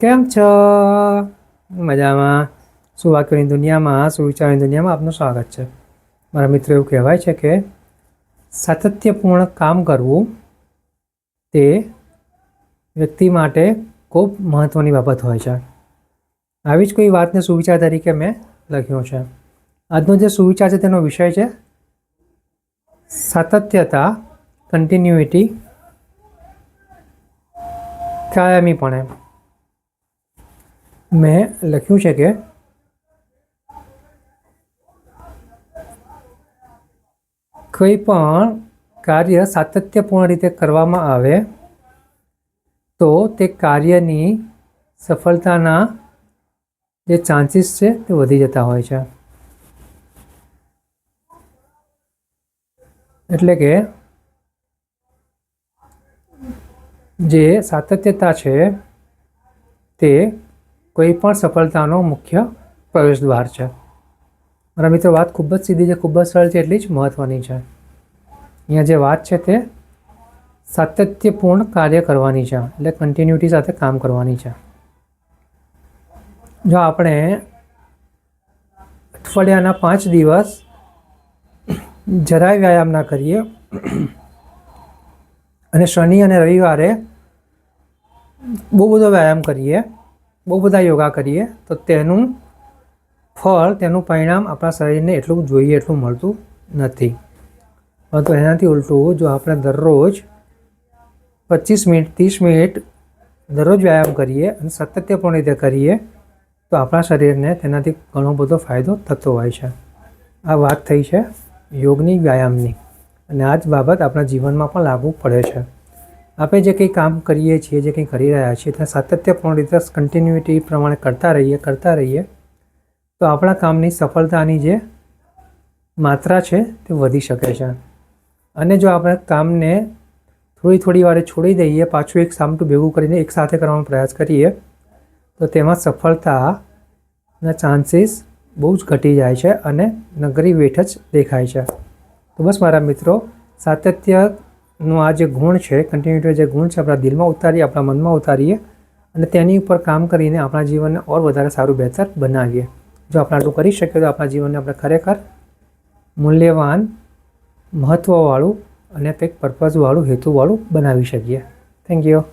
કેમ છો? મજામાં? સુવાક્યોની દુનિયામાં, સુવિચારોની દુનિયામાં આપનું સ્વાગત છે. મારા મિત્રો, એવું કહેવાય છે કે સાતત્યપૂર્ણ કામ કરવું તે વ્યક્તિ માટે ખૂબ મહત્ત્વની બાબત હોય છે. આવી જ કોઈ વાતને સુવિચાર તરીકે મેં લખ્યું છે. આજનો જે સુવિચાર છે તેનો વિષય છે સાતત્યતા, કન્ટિન્યુઇટી, કાયમીપણે. મેં લખ્યું છે કે કોઈ પણ કાર્ય સાતત્યપૂર્ણ રીતે કરવામાં આવે તો તે કાર્યની સફળતાના જે ચાન્સીસ છે તે વધી જતા હોય છે. એટલે કે જે સાતત્યતા છે તે કોઈ પણ સફળતાનો મુખ્ય પ્રવેશદ્વાર છે. મારા મિત્રો, વાત ખૂબ જ સીધી છે, ખૂબ જ સરળ છે, એટલી જ મહત્ત્વની છે. અહીંયા જે વાત છે તે સાતત્યપૂર્ણ કાર્ય કરવાની છે, એટલે કન્ટિન્યુટી સાથે કામ કરવાની છે. જો આપણે અઠવાડિયાના 5 દિવસ જરાય વ્યાયામ ના કરીએ અને શનિ અને રવિવારે બહુ બધો વ્યાયામ કરીએ, બહુ બધા યોગા કરીએ, તો તેનું ફળ, તેનું પરિણામ આપણા શરીરને એટલું જોઈએ એટલું મળતું નથી. પરંતુ એનાથી ઉલટું, જો આપણે દરરોજ 25 મિનિટ 30 મિનિટ દરરોજ વ્યાયામ કરીએ અને સાતત્યપૂર્ણ રીતે કરીએ તો આપણા શરીરને તેનાથી ઘણો બધો ફાયદો થતો હોય છે. આ વાત થઈ છે યોગની, વ્યાયામની, અને આ જ બાબત આપણા જીવનમાં પણ લાગુ પડે છે. આપણે જે કંઈ કામ કરીએ છીએ, જે કંઈ કરી રહ્યા છીએ, ત્યાં સાતત્યપૂર્ણ રીતે કન્ટિન્યુટી પ્રમાણે કરતા રહીએ તો આપણા કામની સફળતાની જે માત્રા છે તે વધી શકે છે. અને જો આપણે કામને થોડી વારે છોડી દઈએ, પાછું એક સામટું ભેગું કરીને એક સાથે કરવાનો પ્રયાસ કરીએ તો તેમાં સફળતાના ચાન્સીસ બહુ જ ઘટી જાય છે અને નગરી વેઠ જ દેખાય છે. તો બસ મારા મિત્રો, સાતત્યનો આ જે ગુણ છે, કન્ટિન્યુટી જે ગુણ છે, આપણા દિલમાં ઉતારીએ, આપણા મનમાં ઉતારીએ અને તેની ઉપર કામ કરીને આપણા જીવનને ઓર વધારે સારું, બહેતર બનાવીએ. જો આપણે આટલું કરી શકીએ તો આપણા જીવનને આપણે ખરેખર મૂલ્યવાન, મહત્ત્વવાળું અને કંઈક પર્પઝવાળું, હેતુવાળું બનાવી શકીએ. Thank you.